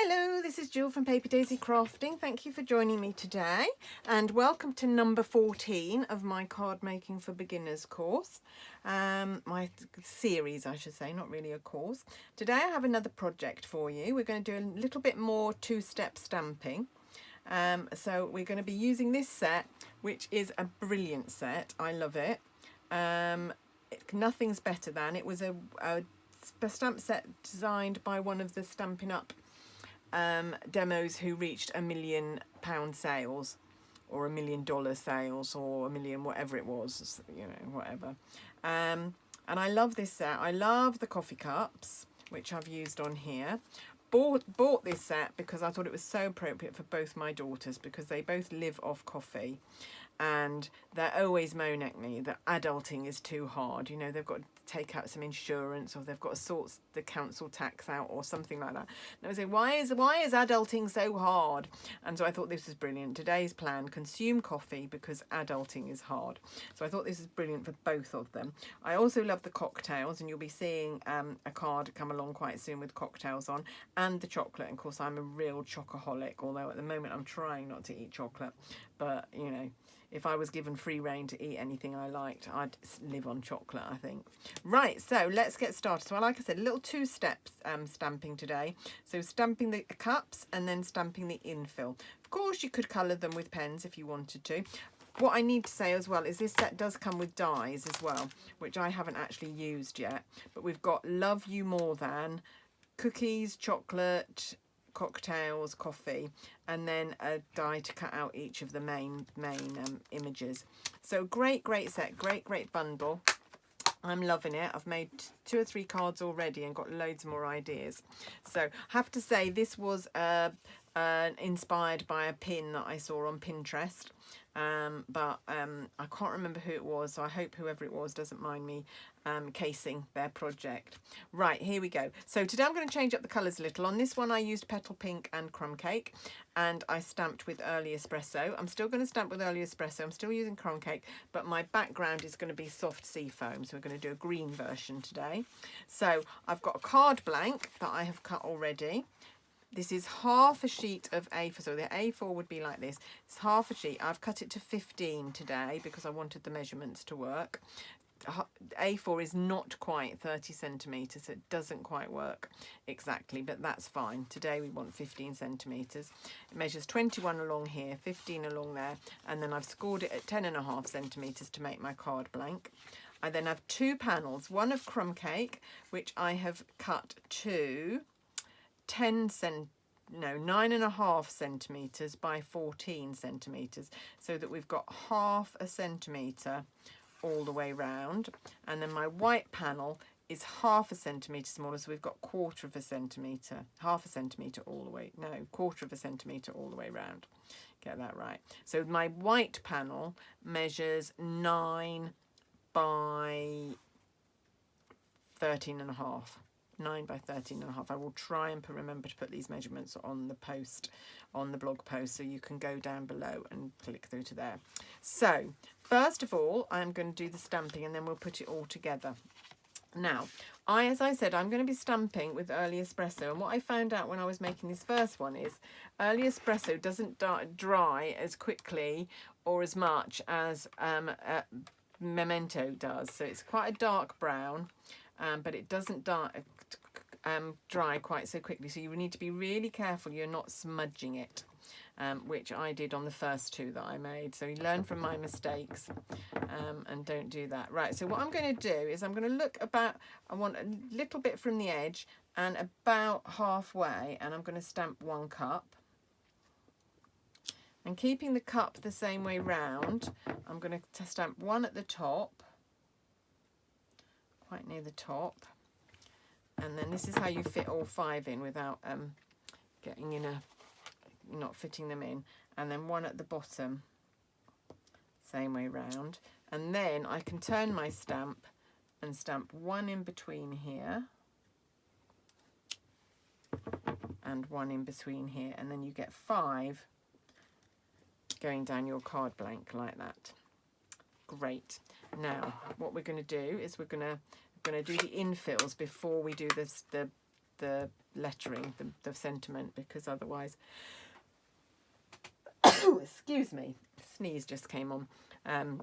Hello, this is Jill from Paper Daisy Crafting. Thank you for joining me today and welcome to number 14 of my card making for beginners course. My series, I should say, not really a course. Today I have another project for you. We're going to do a little bit more two-step stamping. So we're going to be using this set, which is a brilliant set. I love it. Nothing's better than. It was a stamp set designed by one of the Stampin Up demos who reached £1 million sales, or $1 million sales, or 1 million, whatever it was, you know, whatever. And I love this set. I love the coffee cups, which I've used on here. Bought this set because I thought it was so appropriate for both my daughters, because they both live off coffee and they're always moaning at me that adulting is too hard. You know, they've got to take out some insurance, or they've got to sort the council tax out, or something like that. And I was saying, why is adulting so hard? And so I thought this was brilliant. Today's plan: consume coffee because adulting is hard. So I thought this is brilliant for both of them. I also love the cocktails, and you'll be seeing a card come along quite soon with cocktails on, and the chocolate. And of course, I'm a real chocoholic, although at the moment I'm trying not to eat chocolate. But, you know, if I was given free rein to eat anything I liked, I'd live on chocolate, I think. Right, so let's get started. So like I said, a little two-step stamping today. So stamping the cups and then stamping the infill. Of course, you could colour them with pens if you wanted to. What I need to say as well is this set does come with dies as well, which I haven't actually used yet. But we've got Love You More Than, cookies, chocolate, cocktails, coffee, and then a die to cut out each of the main images. So great set, great bundle. I'm loving it. I've made 2 or 3 cards already and got loads more ideas. So I have to say, this was inspired by a pin that I saw on Pinterest. But I can't remember who it was, so I hope whoever it was doesn't mind me casing their project. Right, here we go. So today I'm going to change up the colours a little. On this one I used Petal Pink and Crumb Cake, and I stamped with Early Espresso. I'm still going to stamp with Early Espresso. I'm still using Crumb Cake, but my background is going to be soft sea foam, so we're going to do a green version today. So I've got a card blank that I have cut already. This is half a sheet of A4, so the A4 would be like this. It's half a sheet. I've cut it to 15 today because I wanted the measurements to work. A4 is not quite 30 centimetres, so it doesn't quite work exactly, but that's fine. Today we want 15 centimetres. It measures 21 along here, 15 along there, and then I've scored it at 10.5 centimetres to make my card blank. I then have 2 panels, one of Crumb Cake, which I have cut to 9.5 centimetres by 14 centimetres, so that we've got half a centimetre all the way round. And then my white panel is half a centimetre smaller, so we've got quarter of a centimetre, half a centimetre all the way, no, quarter of a centimetre all the way round. Get that right. So my white panel measures 9 by 13.5. 9 by 13.5. I will try and remember to put these measurements on the post, on the blog post, so you can go down below and click through to there. So first of all, I'm going to do the stamping, and then we'll put it all together. Now, as I said, I'm going to be stamping with Early Espresso, and what I found out when I was making this first one is Early Espresso doesn't dry as quickly or as much as Memento does. So it's quite a dark brown, but it doesn't dry quite so quickly, so you need to be really careful you're not smudging it, which I did on the first 2 that I made. So you learn from my mistakes, and don't do that. Right, so what I'm going to do is I'm going to look about, I want a little bit from the edge and about halfway, and I'm going to stamp 1 cup. And keeping the cup the same way round, I'm going to stamp 1 at the top, quite near the top. And then this is how you fit all 5 in without getting in not fitting them in. And then 1 at the bottom, same way round. And then I can turn my stamp and stamp 1 in between here and 1 in between here. And then you get 5 going down your card blank like that. Great. Now, what we're going to do is we're going to do the infills before we do the the lettering, the sentiment, because otherwise, excuse me, sneeze just came on.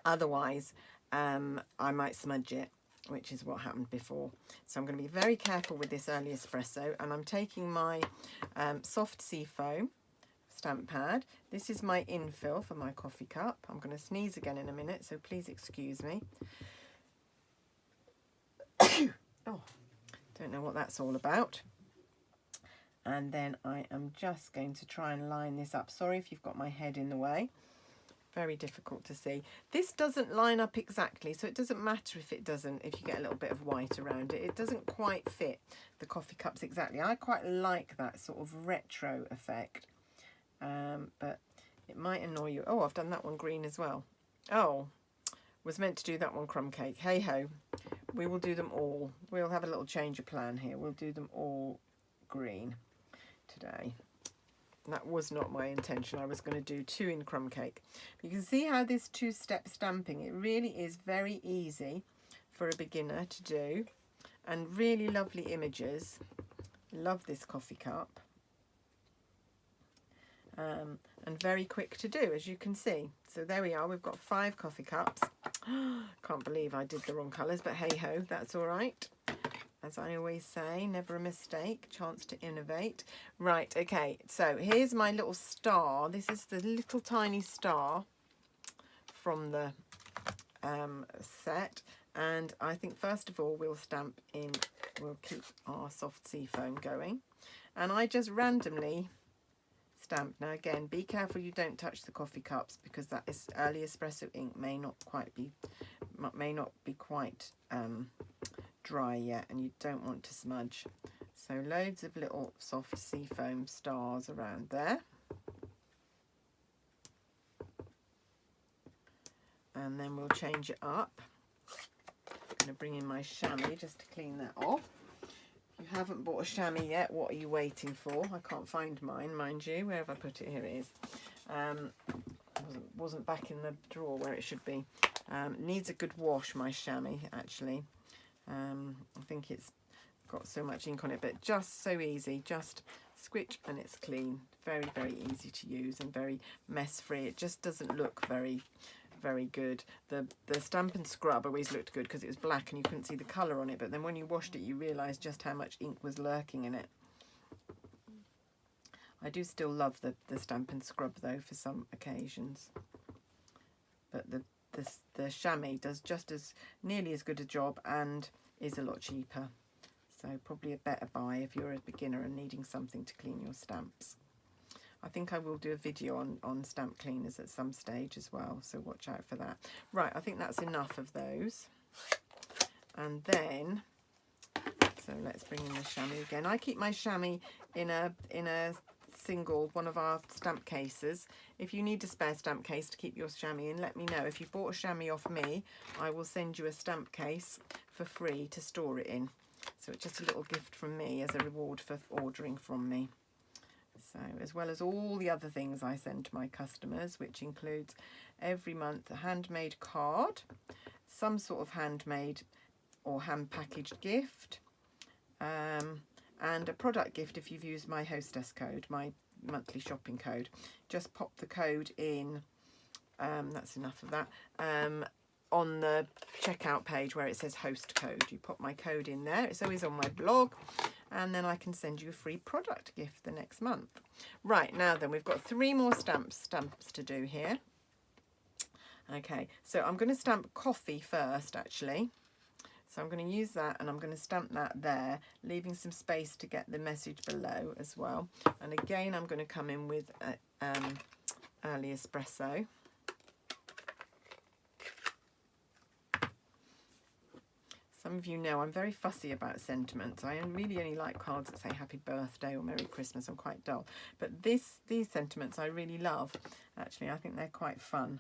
Otherwise, I might smudge it, which is what happened before. So I'm going to be very careful with this early espresso, and I'm taking my soft seafoam stamp pad. This is my infill for my coffee cup. I'm going to sneeze again in a minute, so please excuse me. Oh, don't know what that's all about. And then I am just going to try and line this up. Sorry if you've got my head in the way. Very difficult to see. This doesn't line up exactly, so it doesn't matter if it doesn't, if you get a little bit of white around it. It doesn't quite fit the coffee cups exactly. I quite like that sort of retro effect, but it might annoy you. Oh, I've done that one green as well. Oh, was meant to do that one crumb cake. Hey ho, we will do them all. We'll have a little change of plan here. We'll do them all green today. That was not my intention. I was going to do 2 in crumb cake. You can see how this 2-step stamping, it really is very easy for a beginner to do, and really lovely images. Love this coffee cup. And very quick to do, as you can see. So there we are, we've got 5 coffee cups. Can't believe I did the wrong colours, but hey ho, that's all right. As I always say, never a mistake, chance to innovate. Right, okay, so here's my little star. This is the little tiny star from the set. And I think first of all, we'll stamp in, we'll keep our soft seafoam going. And I just randomly stamp. Now again, be careful you don't touch the coffee cups, because that is early espresso ink may not be quite dry yet, and you don't want to smudge. So loads of little soft seafoam stars around there. And then we'll change it up. I'm going to bring in my chamois just to clean that off. If you haven't bought a chamois yet, what are you waiting for? I can't find mine, mind you. Where have I put it? Here it is. Wasn't back in the drawer where it should be. Needs a good wash, my chamois, actually. I think it's got so much ink on it, but just so easy. Just squitch and it's clean. Very, very easy to use and very mess free. It just doesn't look very good. The Stampin' Scrub always looked good because it was black and you couldn't see the colour on it, but then when you washed it you realised just how much ink was lurking in it. I do still love the Stampin' Scrub though for some occasions, but the chamois does just as nearly as good a job and is a lot cheaper, so probably a better buy if you're a beginner and needing something to clean your stamps. I think I will do a video on stamp cleaners at some stage as well, so watch out for that. Right, I think that's enough of those. And then, so let's bring in the chamois again. I keep my chamois in a single, one of our stamp cases. If you need a spare stamp case to keep your chamois in, let me know. If you bought a chamois off me, I will send you a stamp case for free to store it in. So it's just a little gift from me as a reward for ordering from me. So, as well as all the other things I send to my customers, which includes every month a handmade card, some sort of handmade or hand packaged gift, and a product gift if you've used my hostess code, my monthly shopping code. Just pop the code in, that's enough of that, on the checkout page where it says host code. You pop my code in there, it's always on my blog, and then I can send you a free product gift the next month. Right, now then, we've got 3 more stamps to do here. Okay, so I'm going to stamp coffee first, actually. So I'm going to use that and I'm going to stamp that there, leaving some space to get the message below as well. And again, I'm going to come in with early espresso. Some of you know I'm very fussy about sentiments. I really only like cards that say happy birthday or Merry Christmas. I'm quite dull. But these sentiments I really love. Actually, I think they're quite fun.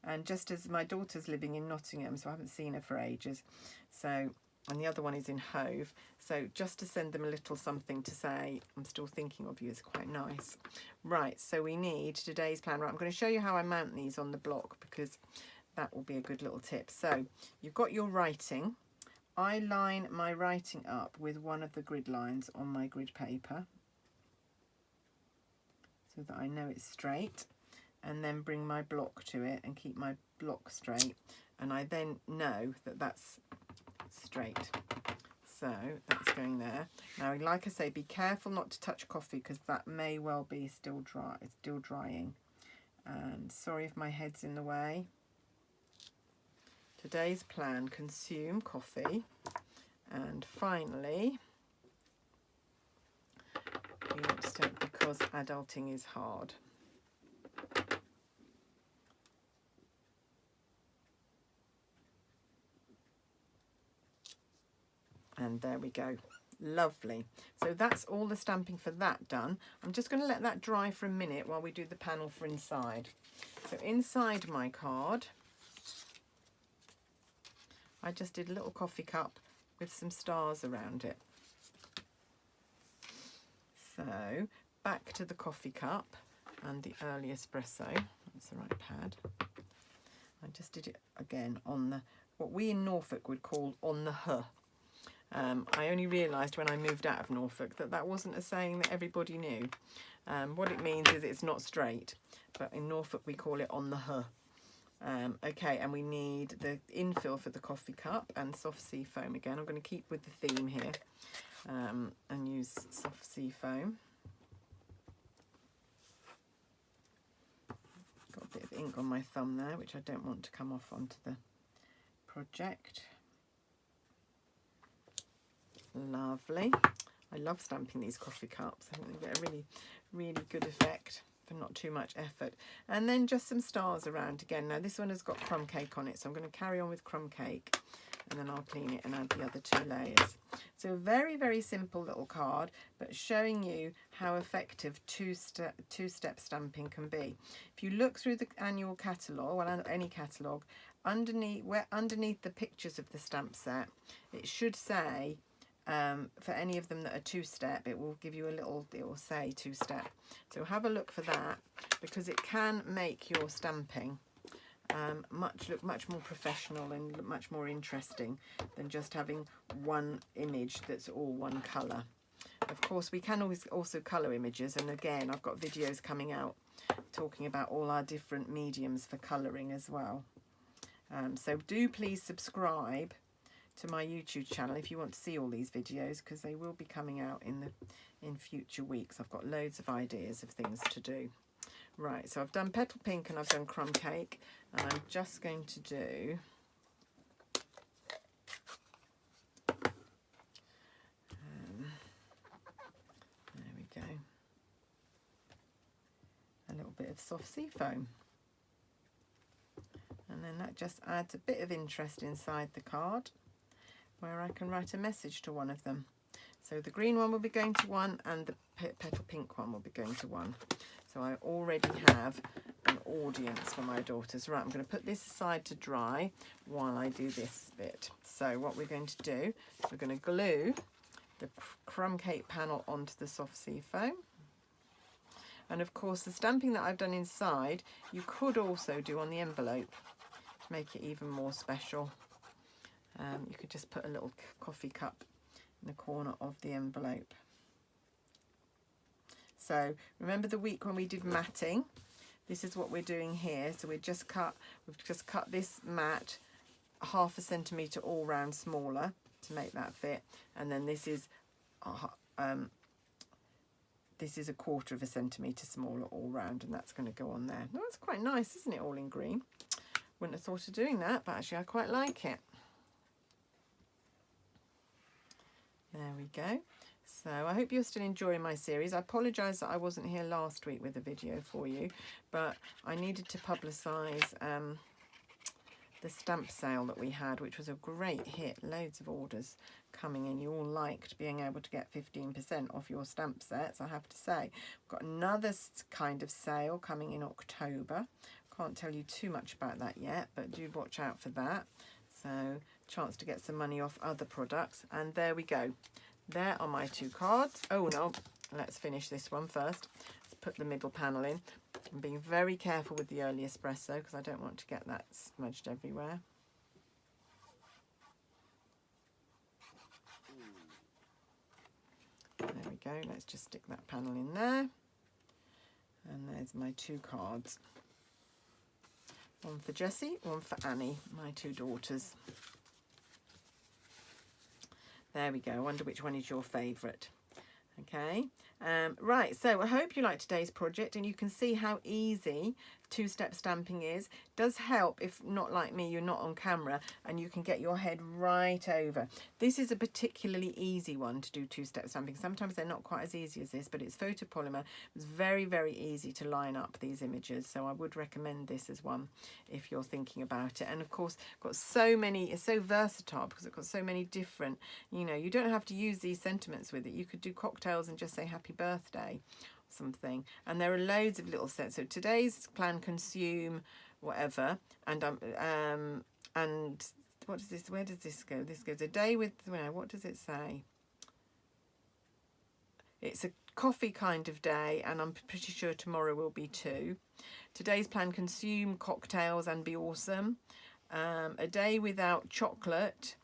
And just as my daughter's living in Nottingham, so I haven't seen her for ages. So, and the other one is in Hove. So just to send them a little something to say, I'm still thinking of you, is quite nice. Right, so we need today's plan. Right, I'm going to show you how I mount these on the block because that will be a good little tip. So you've got your writing I line my writing up with one of the grid lines on my grid paper so that I know it's straight, and then bring my block to it and keep my block straight, and I then know that that's straight. So that's going there. Now, like I say, be careful not to touch coffee because that may well be still dry. It's still drying. And sorry if my head's in the way. Today's plan: consume coffee, and finally, we want to start because adulting is hard. And there we go. Lovely. So that's all the stamping for that done. I'm just going to let that dry for a minute while we do the panel for inside. So inside my card, I just did a little coffee cup with some stars around it. So back to the coffee cup and the early espresso. That's the right pad. I just did it again on the, what we in Norfolk would call on the H. I only realised when I moved out of Norfolk that that wasn't a saying that everybody knew. What it means is it's not straight, but in Norfolk we call it on the H. Okay, and we need the infill for the coffee cup and soft sea foam again. I'm going to keep with the theme here and use soft sea foam. Got a bit of ink on my thumb there, which I don't want to come off onto the project. Lovely. I love stamping these coffee cups. I think they get a really, really good effect for not too much effort. And then just some stars around again. Now this one has got crumb cake on it, so I'm going to carry on with crumb cake, and then I'll clean it and add the other 2 layers. So a very, very simple little card, but showing you how effective two-step stamping can be. If you look through the annual catalogue, well, any catalogue, underneath the pictures of the stamp set, it should say, for any of them that are 2-step, it will give you a little, it will say 2-step. So have a look for that, because it can make your stamping look much more professional and much more interesting than just having one image that's all one colour. Of course, we can always also colour images, and again, I've got videos coming out talking about all our different mediums for colouring as well. So do please subscribe to my YouTube channel if you want to see all these videos, because they will be coming out in future weeks. I've got loads of ideas of things to do. Right, so I've done petal pink and I've done crumb cake, and I'm just going to do there we go, a little bit of soft sea foam, and then that just adds a bit of interest inside the card where I can write a message to one of them. So the green one will be going to one, and the petal pink one will be going to one. So I already have an audience for my daughters. Right, I'm going to put this aside to dry while I do this bit. So what we're going to do, we're going to glue the crumb cake panel onto the soft sea foam. And of course, the stamping that I've done inside, you could also do on the envelope to make it even more special. You could just put a little coffee cup in the corner of the envelope. So remember the week when we did matting? This is what we're doing here. So we've just cut this mat 1/2 centimetre all round smaller to make that fit, and then this is 1/4 centimetre smaller all round, and that's going to go on there. Now, that's quite nice, isn't it? All in green. Wouldn't have thought of doing that, but actually I quite like it. There we go. So I hope you're still enjoying my series. I apologise that I wasn't here last week with a video for you, but I needed to publicise the stamp sale that we had, which was a great hit. Loads of orders coming in. You all liked being able to get 15% off your stamp sets, I have to say. We've got another kind of sale coming in October. Can't tell you too much about that yet, but do watch out for that. So chance to get some money off other products. And there we go. There are my 2 cards. Oh no, let's finish this one first. Let's put the middle panel in. I'm being very careful with the early espresso because I don't want to get that smudged everywhere. go. Let's just stick that panel in there. And there's my 2 cards. One for Jessie, one for Annie, my 2 daughters. There we go. I wonder which one is your favourite. Okay, right, so I hope you liked today's project, and you can see how easy 2-step stamping is. Does help if, not like me, you're not on camera and you can get your head right over. This is a particularly easy one to do 2-step stamping. Sometimes they're not quite as easy as this, but it's photopolymer. It's very, very easy to line up these images, so I would recommend this as one if you're thinking about it. And of course, got so many, it's so versatile because it's got so many different, you know, you don't have to use these sentiments with it. You could do cocktails and just say happy birthday, something. And there are loads of little sets. So today's plan, consume, whatever, and what does this, where does this go? This goes a day with, well, what does it say? It's a coffee kind of day, and I'm pretty sure tomorrow will be 2. Today's plan, consume cocktails and be awesome. A day without chocolate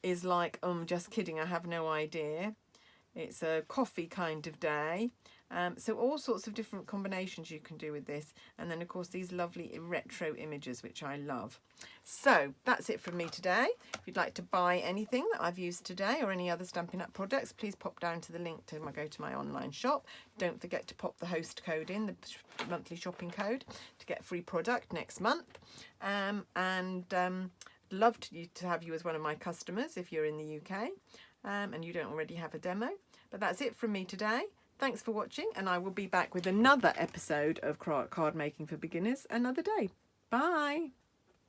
is like, just kidding, I have no idea. It's a coffee kind of day. So all sorts of different combinations you can do with this. And then, of course, these lovely retro images, which I love. So that's it from me today. If you'd like to buy anything that I've used today or any other Stampin' Up products, please pop down to the link to go to my online shop. Don't forget to pop the host code in, the monthly shopping code, to get free product next month. Love to have you as one of my customers if you're in the UK and you don't already have a demo. But that's it from me today. Thanks for watching, and I will be back with another episode of Card Making for Beginners another day. Bye.